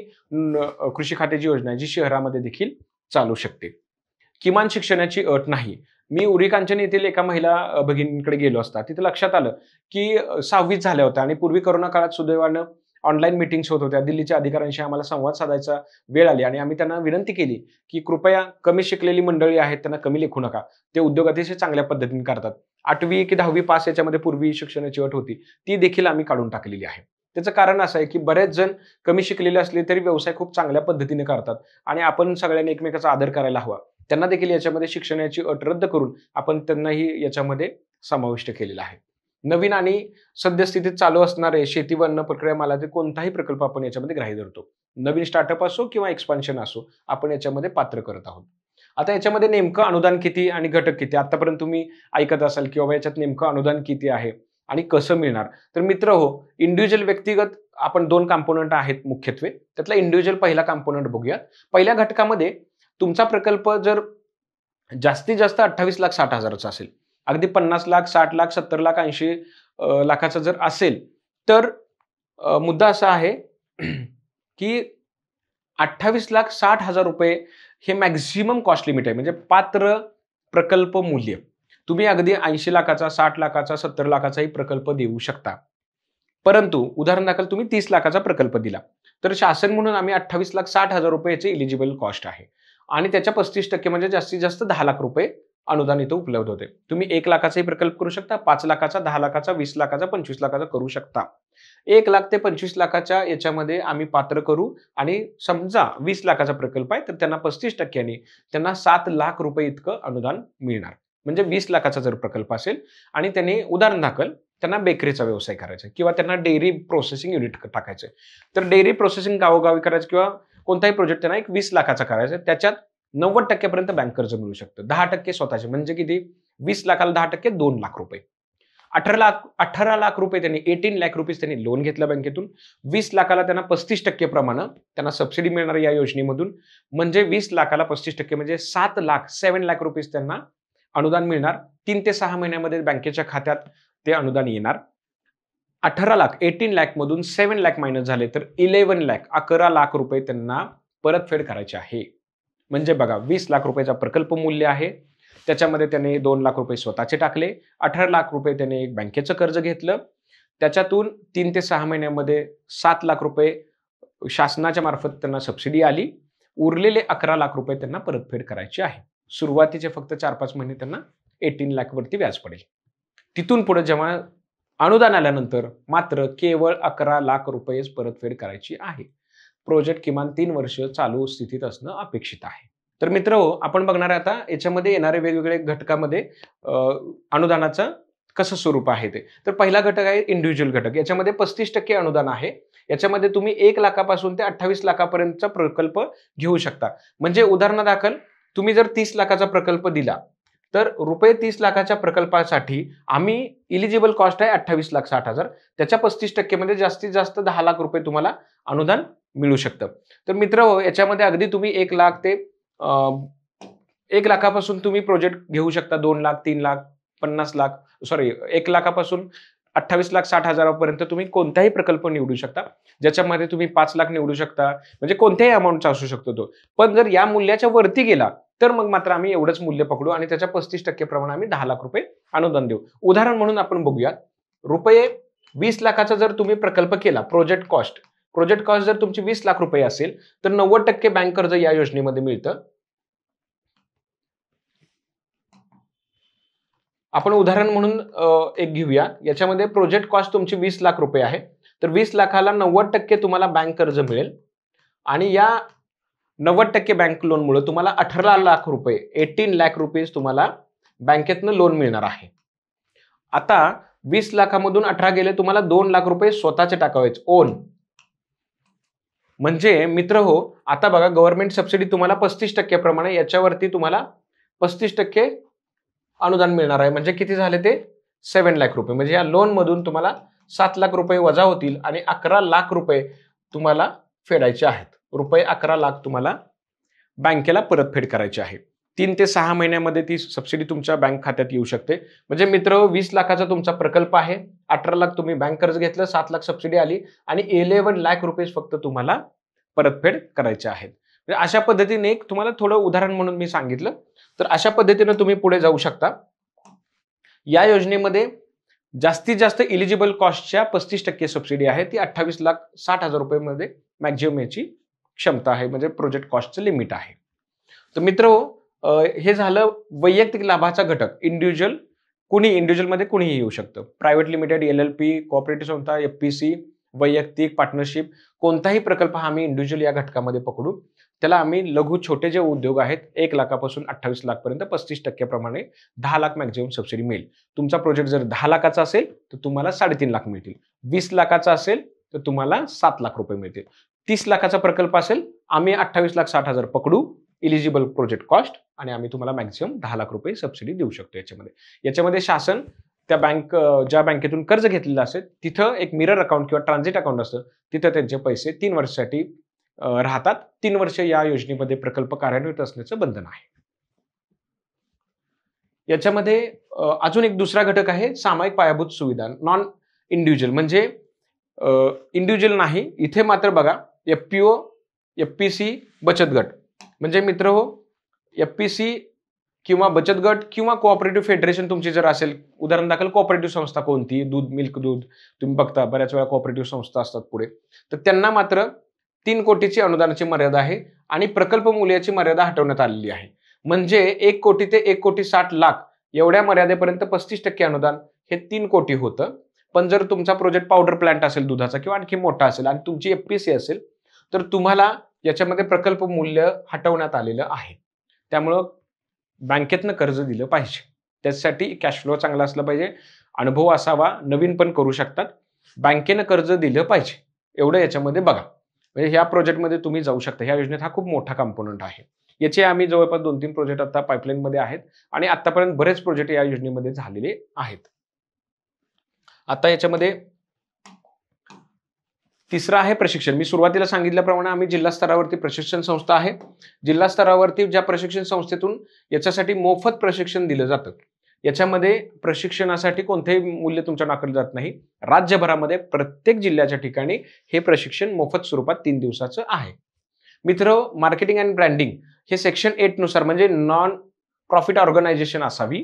कृषी खात्याची योजना आहे, जी शहरामध्ये देखील चालू शकते. किमान शिक्षणाची अट नाही. मी उरी कांचन येथील एका महिला भगिनीकडे गेलो असता. तिथे लक्षात आलं, की 6वीच झाल्या होत्या आणि पूर्वी कोरोना काळात सुदैवानं ऑनलाईन मीटिंग्स होत होत्या. दिल्लीच्या अधिकाऱ्यांशी आम्हाला संवाद साधायचा वेळ आली आणि आम्ही त्यांना विनंती केली, की कृपया कमी शिकलेली मंडळी आहेत त्यांना कमी लेखू नका. ते उद्योग अतिशय चांगल्या पद्धतीने करतात. 8वी की 10वी पास याच्यामध्ये पूर्वी शिक्षणाची अट होती. ती देखील आम्ही काढून टाकलेली आहे. त्याचं कारण असं आहे, की बरेच जण कमी शिकलेले असले तरी व्यवसाय खूप चांगल्या पद्धतीने करतात आणि आपण सगळ्यांनी एकमेकांचा आदर करायला हवा. त्यांना देखील याच्यामध्ये शिक्षणाची अट रद्द करून आपण त्यांनाही याच्यामध्ये समाविष्ट केलेला आहे. नवीन आणि सद्यस्थितीत चालू असणारे शेती व अन्न प्रक्रिया मालाचे कोणताही प्रकल्प आपण याच्यामध्ये ग्राह्य धरतो. नवीन स्टार्टअप असो किंवा एक्सपान्शन असो, आपण याच्यामध्ये पात्र करत आहोत. आता याच्यामध्ये नेमकं अनुदान किती आणि घटक किती? आतापर्यंत तुम्ही ऐकत असाल की बाबा याच्यात नेमकं अनुदान किती आहे आणि कसं मिळणार? तर मित्रहो, इंडिव्हिज्युअल व्यक्तिगत आपण 2 कॉम्पोनंट आहेत मुख्यत्वे. त्यातला इंडिव्हिज्युअल पहिला कॉम्पोनंट बघूया. पहिल्या घटकामध्ये तुमचा प्रकल्प जर जास्तीत जास्त 28,60,000चा असेल, अगदी 50,00,000, 60,00,000, 70,00,000, 80 लाखाचा जर असेल, तर मुद्दा असा आहे की ₹28,60,000 हे मॅक्सिमम कॉस्ट लिमिट आहे. म्हणजे पात्र प्रकल्प मूल्य. तुम्ही अगदी 80 लाखाचा, 60 लाखाचा, 70 लाखाचाही प्रकल्प देऊ शकता. परंतु उदाहरणादाखल तुम्ही 30 लाखाचा प्रकल्प दिला, तर शासन म्हणून आम्ही 28,60,000 रुपये इलिजिबल कॉस्ट आहे आणि त्याच्या 35% म्हणजे जास्तीत जास्त 10 लाख रुपये अनुदान इथं उपलब्ध होते. तुम्ही 1 लाखाचाही प्रकल्प करू शकता, 5 लाखाचा, 10 लाखाचा, 20 लाखाचा, 25 लाखाचा करू शकता. 1 लाख ते 25 लाखाच्या याच्यामध्ये आम्ही पात्र करू आणि समजा 20 लाखाचा प्रकल्प आहे, तर त्यांना 35% त्यांना 7 लाख रुपये इतकं अनुदान मिळणार. म्हणजे 20 लाखाचा जर प्रकल्प असेल आणि त्यांनी उदाहरणादाखल त्यांना बेकरीचा व्यवसाय करायचा आहे किंवा त्यांना डेअरी प्रोसेसिंग युनिट टाकायचं आहे. तर डेअरी प्रोसेसिंग गावोगावी करायचं किंवा कोणताही प्रोजेक्ट त्यांना एक 20 लाखाचा करायचा आहे. त्याच्यात 90% पर्यंत बँक कर्ज मिळू शकतं. 10% स्वतःचे म्हणजे किती? 20 लाखाला 10% 2 लाख रुपये. 18 लाख रुपये त्यांनी 18 लाख रुपीज त्यांनी लोन घेतलं बँकेतून. 20 लाखाला त्यांना 35% प्रमाणे त्यांना सबसिडी मिळणार या योजनेमधून. म्हणजे 20 लाखाला 35% म्हणजे 7 लाख रुपीज त्यांना अनुदान मिळणार. 3 ते 6 महिन्यामध्ये बँकेच्या खात्यात ते अनुदान येणार. 18 लाख मधून 7 लाख मायनस झाले तर 11 लाख रुपये त्यांना परतफेड करायचे आहे. म्हणजे बघा 20 लाख रुपयाचा प्रकल्प मूल्य आहे. त्याच्यामध्ये त्याने 2 लाख रुपये स्वतःचे टाकले. 18 लाख रुपये त्याने एक बँकेचं कर्ज घेतलं. त्याच्यातून 3 ते 6 महिन्यामध्ये 7 लाख रुपये शासनाच्या मार्फत त्यांना सबसिडी आली. उरलेले 11 लाख रुपये त्यांना परतफेड करायचे आहे. सुरुवातीचे फक्त 4-5 महिने त्यांना 18 लाख वरती व्याज पडेल. तिथून पुढे जेव्हा अनुदान आल्यानंतर मात्र केवळ 11 लाख रुपयेच परतफेड करायची आहे. प्रोजेक्ट किमान 3 वर्ष चालू स्थितीत असणं अपेक्षित आहे. तर मित्रहो, आपण बघणार आहे आता याच्यामध्ये येणारे वेगवेगळे घटकामध्ये अनुदानाचं कसं स्वरूप आहे ते. तर पहिला घटक आहे इंडिव्हिज्युअल घटक. याच्यामध्ये 35% अनुदान आहे. याच्यामध्ये तुम्ही 1 लाखापासून ते 28 लाखापर्यंतचा प्रकल्प घेऊ शकता. म्हणजे उदाहरणादाखल तुम्ही जर 30 लाखाचा प्रकल्प दिला तर रुपये 30 लाखाच्या प्रकल्पासाठी आम्ही इलिजिबल कॉस्ट आहे 28,60,000. त्याच्या 35% म्हणजे जास्तीत जास्त 10 लाख रुपये तुम्हाला अनुदान मिळू शकतं. तर मित्रहो, याच्यामध्ये अगदी तुम्ही 1 लाख ते 1 लाखापासून तुम्ही प्रोजेक्ट घेऊ शकता. 2 लाख, 3 लाख, 50 लाख, 1 लाखापासून 28,60,000 पर्यंत तुम्ही कोणताही प्रकल्प निवडू शकता. ज्याच्यामध्ये तुम्ही 5 लाख निवडू शकता. म्हणजे कोणत्याही अमाऊंटचा असू शकतो तो. पण जर या मूल्याच्या वरती गेला तर मग मात्र आम्ही एवढंच मूल्य पकडू आणि त्याच्या 35% प्रमाणे आम्ही 10 लाख रुपये अनुदान देऊ. उदाहरण म्हणून आपण बघूया. रुपये 20 लाखाचा जर तुम्ही प्रकल्प केला, प्रोजेक्ट कॉस्ट जर तुमची 20 लाख रुपये असेल तर 90% बँक कर्ज या योजनेमध्ये मिळतं. आपण उदाहरण म्हणून एक घेऊया. याच्यामध्ये प्रोजेक्ट कॉस्ट तुमची 20 लाख रुपये आहे. तर 20 लाखाला 90% तुम्हाला बँक कर्ज मिळेल आणि या 90% बँक लोनमुळे तुम्हाला 18 लाख रुपये 18 लाख रुपीज तुम्हाला बँकेतनं लोन मिळणार आहे. आता 20 लाखामधून 18 गेले, तुम्हाला 2 लाख रुपये स्वतःचे टाकावेच ओन. म्हणजे मित्र हो, आता बघा गव्हर्नमेंट सबसिडी तुम्हाला 35% प्रमाणे याच्यावरती तुम्हाला 35% अनुदान मिळणार आहे. म्हणजे किती झाले ते 7 लाख रुपये. म्हणजे या लोन मधून तुम्हाला 7 लाख रुपये वजा होतील आणि 11 लाख रुपये तुम्हाला फेडायचे आहेत. रुपये 11 लाख तुम्हाला बँकेला परतफेड करायची आहे. 3 ते 6 महिन्यामध्ये ती सबसिडी तुमच्या बँक खात्यात येऊ शकते. म्हणजे मित्र 20 लाखाचा तुमचा प्रकल्प आहे. 18 लाख तुम्ही बँक कर्ज घेतलं, 7 लाख सबसिडी आली आणि 11 लाख रुपये फक्त तुम्हाला परतफेड करायचे आहेत. म्हणजे अशा पद्धतीने एक तुम्हाला थोडं उदाहरण म्हणून मी सांगितलं. तर अशा पद्धतीने तुम्ही पुढे जाऊ शकता. या योजनेमध्ये जास्तीत जास्त इलिजिबल कॉस्टच्या 35% सबसिडी आहे. ती 28,60,000 रुपये मध्ये मॅक्झिमम याची क्षमता आहे. म्हणजे प्रोजेक्ट कॉस्टचं लिमिट आहे. तर मित्रहो, हे झालं वैयक्तिक लाभाचा घटक. इंडिव्हिज्युअल मध्ये कुणीही येऊ शकतं. प्रायव्हेट लिमिटेड, LLP, कोऑपरेटिव्ह संस्था, FPC, वैयक्तिक, पार्टनरशिप, कोणताही प्रकल्प आम्ही इंडिव्हिज्युअल या घटकामध्ये पकडू. त्याला आम्ही लघु छोटे जे उद्योग आहेत 1 लाखापासून 28 लाख पर्यंत 35% प्रमाणे 10 लाख मॅक्झिमम सबसिडी मिळेल. तुमचा प्रोजेक्ट जर 10 लाखाचा असेल तर तुम्हाला 3.5 लाख मिळतील. 20 लाखाचा असेल तर तुम्हाला 7 लाख रुपये मिळतील. 30 लाखाचा प्रकल्प असेल आम्ही 28,60,000 पकडू इलिजिबल प्रोजेक्ट कॉस्ट आणि आम्ही तुम्हाला मॅक्झिमम 10 लाख रुपये सबसिडी देऊ शकतो. याच्यामध्ये शासन त्या ज्या बँकेतून कर्ज घेतलेलं असेल तिथं एक मिरर अकाउंट किंवा ट्रान्झिट अकाउंट असतं. तिथं त्यांचे पैसे 3 वर्षासाठी राहतात. 3 वर्ष या योजनेमध्ये प्रकल्प कार्यान्वित असण्याचं बंधन आहे. याच्यामध्ये अजून एक दुसरा घटक आहे सामायिक पायाभूत सुविधा. नॉन इंडिव्हिज्युअल म्हणजे इंडिव्हिज्युअल नाही. इथे मात्र बघा FPO, FPC, बचत गट. म्हणजे मित्र हो, FPC किंवा बचत गट किंवा कोऑपरेटिव्ह फेडरेशन तुमची जर असेल, उदाहरण दाखल कोऑपरेटिव्ह संस्था कोणती, दूध, मिल्क दूध तुम्ही बघता बऱ्याच वेळा कोऑपरेटिव्ह संस्था असतात पुढे, तर त्यांना मात्र 3 कोटीची अनुदानाची मर्यादा आहे आणि प्रकल्प मूल्याची मर्यादा हटवण्यात आलेली आहे. म्हणजे 1 कोटी ते 1,60,00,000 एवढ्या मर्यादेपर्यंत 35% अनुदान हे 3 कोटी होतं. पण जर तुमचा प्रोजेक्ट पावडर प्लांट असेल दुधाचा किंवा आणखी मोठा असेल आणि तुमची एफपीसी असेल, तर तुम्हाला याच्यामध्ये प्रकल्प मूल्य हटवण्यात आलेलं आहे. त्यामुळं बँकेतनं कर्ज दिलं पाहिजे. त्यासाठी कॅश फ्लो चांगला असला पाहिजे, अनुभव असावा, नवीन पण करू शकतात. बँकेनं कर्ज दिलं पाहिजे. एवढं याच्यामध्ये बघा. म्हणजे ह्या प्रोजेक्टमध्ये तुम्ही जाऊ शकता. ह्या योजनेत हा खूप मोठा कंपोनंट आहे. याचे आम्ही जवळपास 2-3 प्रोजेक्ट आता पाईपलाईनमध्ये आहेत आणि आतापर्यंत बरेच प्रोजेक्ट या योजनेमध्ये झालेले आहेत. आता याच्यामध्ये तिसरं आहे प्रशिक्षण. मी सुरुवातीला सांगितल्याप्रमाणे आम्ही जिल्हा स्तरावरती प्रशिक्षण संस्था आहे. जिल्हा स्तरावरती ज्या प्रशिक्षण संस्थेतून याच्यासाठी मोफत प्रशिक्षण दिलं जातं. याच्यामध्ये प्रशिक्षणासाठी कोणतेही मूल्य तुमच्या आकारलं जात नाही. राज्यभरामध्ये प्रत्येक जिल्ह्याच्या ठिकाणी हे प्रशिक्षण मोफत स्वरूपात 3 दिवसाचं आहे. मित्र, मार्केटिंग अँड ब्रँडिंग हे सेक्शन 8 नुसार म्हणजे नॉन प्रॉफिट ऑर्गनायझेशन असावी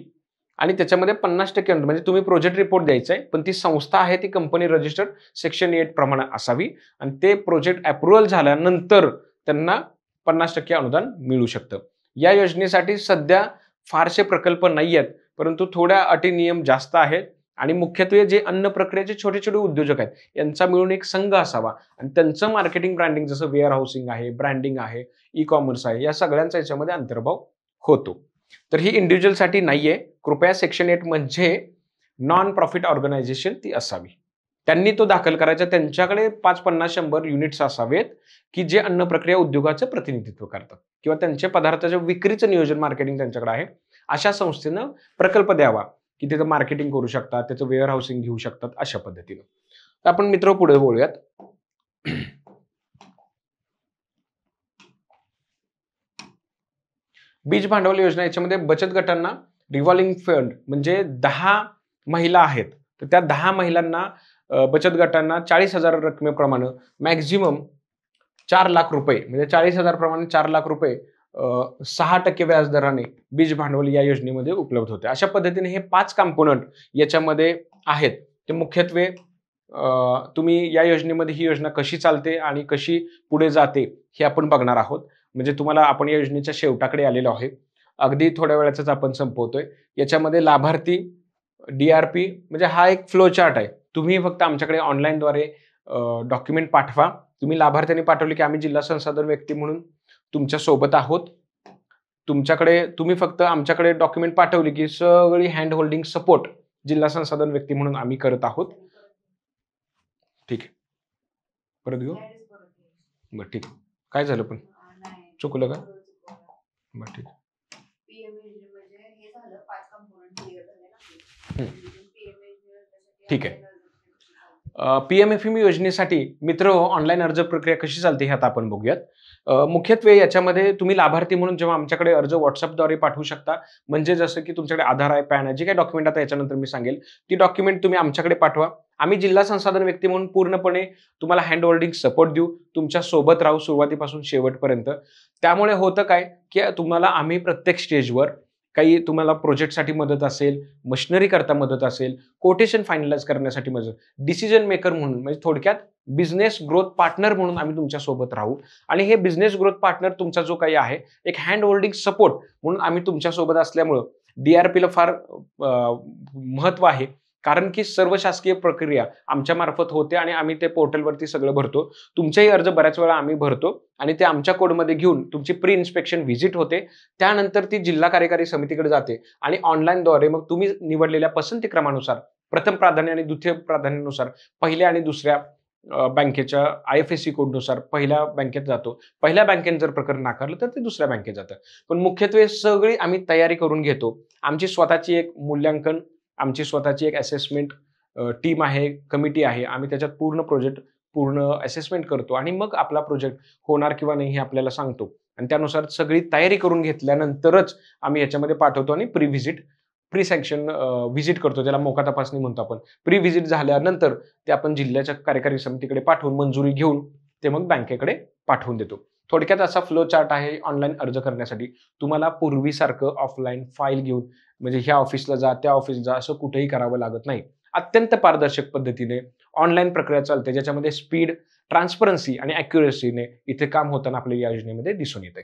आणि त्याच्यामध्ये 50% म्हणजे तुम्ही प्रोजेक्ट रिपोर्ट द्यायचा आहे, पण ती संस्था आहे ती कंपनी रजिस्टर्ड सेक्शन 8 प्रमाणे असावी आणि ते प्रोजेक्ट अप्रुव्हल झाल्यानंतर त्यांना 50% अनुदान मिळू शकतं. या योजनेसाठी सध्या फारसे प्रकल्प नाही आहेत, परंतु थोड्या अटी नियम जास्त आहेत आणि मुख्यत्वे जे अन्न प्रक्रियेचे छोटे छोटे उद्योजक आहेत यांचा मिळून एक संघ असावा आणि त्यांचं मार्केटिंग ब्रँडिंग जसं वेअर हाऊसिंग आहे, ब्रँडिंग आहे, ई कॉमर्स आहे, या सगळ्यांचा याच्यामध्ये अंतर्भाव होतो. तर ही इंडिव्हिज्युअलसाठी नाहीये. कृपया सेक्शन 8 म्हणजे नॉन प्रॉफिट ऑर्गनायझेशन ती असावी. त्यांनी तो दाखल करायचा. त्यांच्याकडे 5, 50, 100 युनिट्स असावेत की जे अन्न प्रक्रिया उद्योगाचं प्रतिनिधित्व करतात किंवा त्यांच्या पदार्थाच्या विक्रीचं नियोजन मार्केटिंग त्यांच्याकडे आहे. अशा संस्थेनं प्रकल्प द्यावा की तिथं मार्केटिंग करू शकतात, त्याचं वेअर हाऊसिंग घेऊ शकतात अशा पद्धतीनं. तर आपण मित्र पुढे बोलूयात. बीज भांडवल योजना याच्यामध्ये बचत गटांना रिव्हॉल्विंग फंड म्हणजे 10 महिला आहेत, तर त्या 10 महिलांना बचत गटांना 40,000 रकमेप्रमाणे मॅक्झिमम 4 लाख रुपये म्हणजे 40,000 प्रमाणे 4 लाख रुपये 6% व्याजदराने बीज भांडवल या योजनेमध्ये उपलब्ध होते. अशा पद्धतीने हे 5 कंपोनंट याच्यामध्ये आहेत. ते मुख्यत्वे तुम्ही या योजनेमध्ये ही योजना कशी चालते आणि कशी पुढे जाते हे आपण बघणार आहोत. म्हणजे तुम्हाला आपण या योजनेच्या शेवटाकडे आलेलो आहे. अगदी थोड्या वेळातच आपण संपवतोय. याच्यामध्ये लाभार्थी, DRP म्हणजे हा एक फ्लो चार्ट आहे. तुम्ही फक्त आमच्याकडे ऑनलाईनद्वारे डॉक्युमेंट पाठवा. तुम्ही लाभार्थ्यांनी पाठवले की आम्ही जिल्हा संसाधन व्यक्ती म्हणून तुमच्या सोबत आहोत. तुम्ही फक्त आमच्याकडे डॉक्युमेंट पाठवली की सगळी हँड होल्डिंग सपोर्ट जिल्हा संसाधन व्यक्ती म्हणून आम्ही करत आहोत. ठीक आहे, परत घेऊ. बरं ठीक आहे. काय झालं पण चुकलं का? बरं ठीक आहे. ठीक आहे. PMFEM योजनेसाठी मित्र ऑनलाईन अर्ज प्रक्रिया कशी चालते हे आता आपण बघूयात. मुख्यत्वे याच्यामध्ये तुम्ही लाभार्थी म्हणून जेव्हा आमच्याकडे अर्ज व्हॉट्सअपद्वारे पाठवू शकता. म्हणजे जसं की तुमच्याकडे आधार आहे, पॅन आहे, जे काही डॉक्युमेंट आता याच्यानंतर मी सांगेल ती डॉक्युमेंट तुम्ही आमच्याकडे पाठवा. आम्ही जिल्हा संसाधन व्यक्ती म्हणून पूर्णपणे तुम्हाला हँड होल्डिंग सपोर्ट देऊ, तुमच्या सोबत राहू सुरुवातीपासून शेवटपर्यंत. त्यामुळे होतं काय की तुम्हाला आम्ही प्रत्येक स्टेजवर काही तुम्हाला प्रोजेक्टसाठी मदत असेल, मशिनरी करता मदत असेल, कोटेशन फायनलाइज करण्यासाठी मदत, डिसिजन मेकर म्हणून म्हणजे थोडक्यात बिझनेस ग्रोथ पार्टनर म्हणून आम्ही तुमच्या सोबत राहू. आणि हे बिझनेस ग्रोथ पार्टनर तुमचा जो काही आहे एक हँड होल्डिंग सपोर्ट म्हणून आम्ही तुमच्या सोबत असल्यामुळं DRPला फार महत्व आहे. कारण की सर्व शासकीय प्रक्रिया आमच्या मार्फत होते आणि आम्ही ते पोर्टलवरती सगळं भरतो. तुमचेही अर्ज बऱ्याच वेळा आम्ही भरतो आणि ते आमच्या कोडमध्ये घेऊन तुमची प्री इन्स्पेक्शन व्हिजिट होते. त्यानंतर ती जिल्हा कार्यकारी समितीकडे जाते आणि ऑनलाईनद्वारे मग तुम्ही निवडलेल्या पसंती क्रमानुसार प्रथम प्राधान्य आणि द्वितीय प्राधान्यानुसार पहिल्या आणि दुसऱ्या बँकेच्या IFSC कोडनुसार पहिल्या बँकेत जातो. पहिल्या बँकेने जर प्रकरण नाकारलं तर ते दुसऱ्या बँकेत जातं. पण मुख्यत्वे सगळी आम्ही तयारी करून घेतो. आमची स्वतःची एक मूल्यांकन, आमची स्वतःची एक असेसमेंट टीम आहे, कमिटी आहे. आम्ही त्याच्यात पूर्ण असेसमेंट करतो आणि मग आपला प्रोजेक्ट होणार किंवा नाही हे आपल्याला सांगतो आणि त्यानुसार सगळी तयारी करून घेतल्यानंतरच आम्ही याच्यामध्ये पाठवतो आणि प्री सँक्शन व्हिजिट करतो. त्याला मोका तपासणी म्हणतो आपण. प्री व्हिजिट झाल्यानंतर ते आपण जिल्ह्याच्या कार्यकारी समितीकडे पाठवून मंजुरी घेऊन ते मग बँकेकडे पाठवून देतो. थोडक्यात असा फ्लो चार्ट आहे ऑनलाईन अर्ज करण्यासाठी. तुम्हाला पूर्वीसारखं ऑफलाईन फाईल घेऊन म्हणजे ह्या ऑफिसला जा, त्या ऑफिसला जा असं कुठेही करावं लागत नाही. अत्यंत पारदर्शक पद्धतीने ऑनलाईन प्रक्रिया चालते, ज्याच्यामध्ये स्पीड, ट्रान्सपरन्सी आणि ॲक्युरसीने इथे काम होताना आपल्या या योजनेमध्ये दिसून येतंय.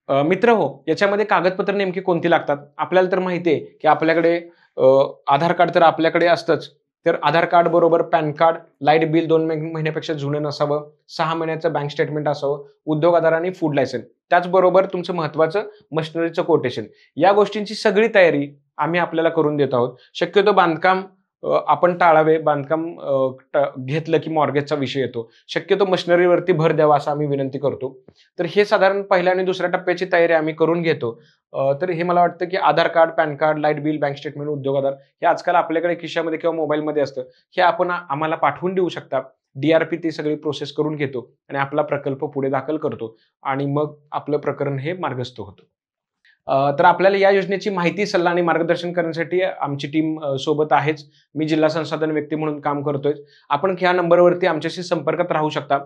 मित्रहो, याच्यामध्ये कागदपत्र नेमकी कोणती लागतात? आपल्याला तर माहिती आहे, की आपल्याकडे अ, आधार कार्ड तर आपल्याकडे असतंच. तर आधार कार्ड बरोबर पॅन कार्ड, लाईट बिल 2 महिन्यापेक्षा जुनं नसावं, 6 महिन्याचं बँक स्टेटमेंट असावं, उद्योग आधार आणि फूड लायसन्स. त्याचबरोबर तुमचं महत्त्वाचं मशिनरीचं कोटेशन. या गोष्टींची सगळी तयारी आम्ही आपल्याला करून देत आहोत. शक्यतो बांधकाम आपण टाळावे. बांधकाम घेतलं की मॉर्गेजचा विषय येतो. शक्यतो मशिनरीवरती भर द्यावा असं आम्ही विनंती करतो. तर हे साधारण पहिल्या आणि दुसऱ्या टप्प्याची तयारी आम्ही करून घेतो. तर हे मला वाटतं की Aadhaar card, PAN card, light bill, bank statement, Udyog Aadhaar हे आजकाल आपल्याकडे खिशामध्ये किंवा मोबाईलमध्ये असतं. हे आपण आम्हाला पाठवून देऊ शकता. डी-आर-पी ती सगळी प्रोसेस करून घेतो आणि आपला प्रकल्प पुढे दाखल करतो आणि मग आपलं प्रकरण हे मार्गस्थ होतं. तर आपल्याला या योजनेची माहिती, सल्ला आणि मार्गदर्शन करण्यासाठी आमची टीम सोबत आहेच. मी जिल्हा संसाधन व्यक्ती म्हणून काम करतोय. आपण ह्या नंबरवरती आमच्याशी संपर्कात राहू शकता.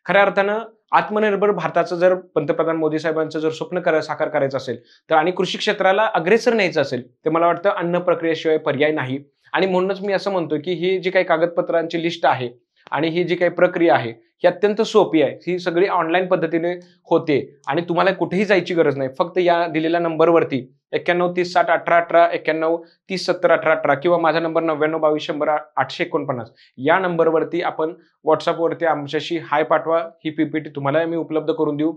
खऱ्या अर्थानं आत्मनिर्भर भारताचं जर पंतप्रधान मोदी साहेबांचं जर स्वप्न साकार करायचं असेल तर आणि कृषी क्षेत्राला अग्रेसर न्यायचं असेल, तर मला वाटतं अन्न प्रक्रियेशिवाय पर्याय नाही. आणि म्हणूनच मी असं म्हणतोय, की ही जी काही कागदपत्रांची लिस्ट आहे आणि ही जी काही प्रक्रिया आहे, ही अत्यंत सोपी आहे. ही सगळी ऑनलाईन पद्धतीने होते आणि तुम्हाला कुठेही जायची गरज नाही. फक्त या दिलेल्या नंबरवरती 91 30 60 18 18 91 30 70 18 18 किंवा माझा नंबर 99 22 100 849 या नंबरवरती आपण WhatsAppवरती आमच्याशी हाय पाठवा. ही पीपीटी तुम्हाला आम्ही उपलब्ध करून देऊ.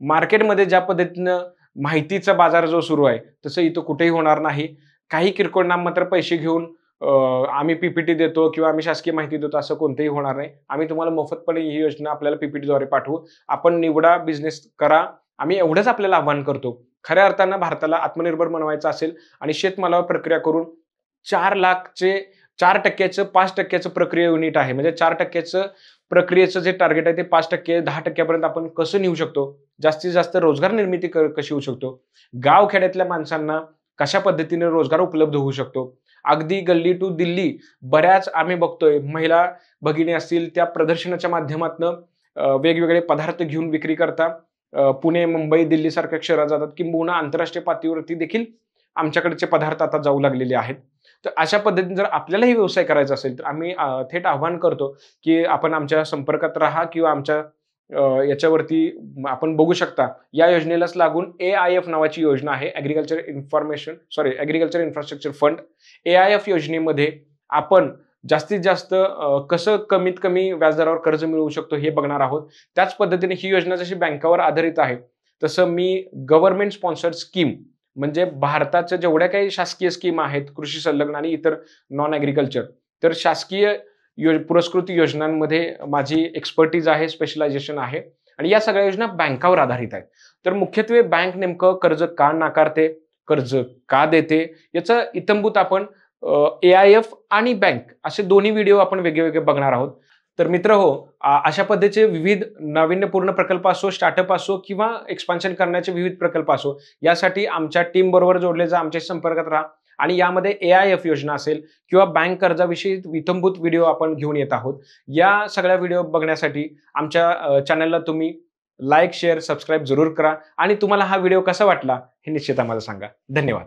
मार्केटमध्ये ज्या पद्धतीनं माहितीचा बाजार जो सुरू आहे, तसं इथं कुठेही होणार नाही. काही किरकोळ नाममात्र पैसे घेऊन आम्ही पीपीटी देतो किंवा आम्ही शासकीय माहिती देतो असं कोणतंही होणार नाही. आम्ही तुम्हाला मोफतपणे ही योजना आपल्याला पीपीटीद्वारे पाठवू. आपण निवडा, बिझनेस करा. आम्ही एवढंच आपल्याला आव्हान करतो. खऱ्या अर्थानं भारताला आत्मनिर्भर बनवायचं असेल आणि शेतमालावर प्रक्रिया करून 4,00,000चे 4% 5% प्रक्रिया युनिट आहे. म्हणजे 4%चं प्रक्रियेचं जे टार्गेट आहे ते 5% 10% पर्यंत आपण कसं नेऊ शकतो? जास्तीत जास्त रोजगार निर्मिती कशी होऊ शकतो? गाव-खेड्यातल्या माणसांना कशा पद्धतीने रोजगार उपलब्ध होऊ शकतो? अगदी गल्ली टू दिल्ली बऱ्याच आम्ही बघतोय महिला भगिनी असतील त्या प्रदर्शनाच्या माध्यमातनं वेगवेगळे पदार्थ घेऊन विक्री करतात. पुणे, मुंबई, दिल्लीसारख्या शहरात जातात. किंबहुना आंतरराष्ट्रीय पातळीवरती देखील आमच्याकडचे पदार्थ आता जाऊ लागलेले आहेत. तर अशा पद्धतीने जर आपल्यालाही व्यवसाय करायचा असेल, तर आम्ही थेट आवाहन करतो, की आपण आमच्या संपर्कात राहा किंवा आमच्या याच्यावरती आपण बघू शकता. या योजनेलाच लागून AIF नावाची योजना आहे. Agriculture infrastructure fund. AIF योजनेमध्ये आपण जास्तीत जास्त कसं कमीत कमी व्याजदरावर कर्ज मिळवू शकतो हे बघणार आहोत. त्याच पद्धतीने ही योजना जशी बँकावर आधारित आहे, तसं मी गव्हर्नमेंट स्पॉन्सर्ड स्कीम म्हणजे भारताच्या जेवढ्या काही शासकीय स्कीम आहेत, कृषी संलग्न आणि इतर नॉन ॲग्रीकल्चर, तर शासकीय पुरस्कृत योजनांमध्ये माझी एक्सपर्टीज आहे, स्पेशलायझेशन आहे आणि या सगळ्या योजना बँकावर आधारित आहेत. तर मुख्यत्वे बँक नेमकं कर्ज का नाकारते, कर्ज का देते, याचं इत्थंभूत आपण AIF आणि बँक असे दोन्ही व्हिडिओ आपण वेगळे बघणार आहोत. तर मित्रहो, अशा पद्धतीचे विविध नाविन्यपूर्ण प्रकल्प असो, स्टार्टअप असो किंवा एक्सपान्शन करण्याचे विविध प्रकल्प असो, यासाठी आमच्या टीम बरोबर जोडले जा, आमच्या संपर्कात राहा आणि यामध्ये AIF योजना असेल किंवा बँक कर्जाविषयी इत्थंभूत व्हिडिओ आपण घेऊन येत आहोत. या सगळ्या व्हिडिओ बघण्यासाठी आमच्या चॅनलला तुम्ही लाईक, शेअर, सबस्क्राईब जरूर करा आणि तुम्हाला हा व्हिडिओ कसा वाटला हे निश्चित आम्हाला सांगा. धन्यवाद.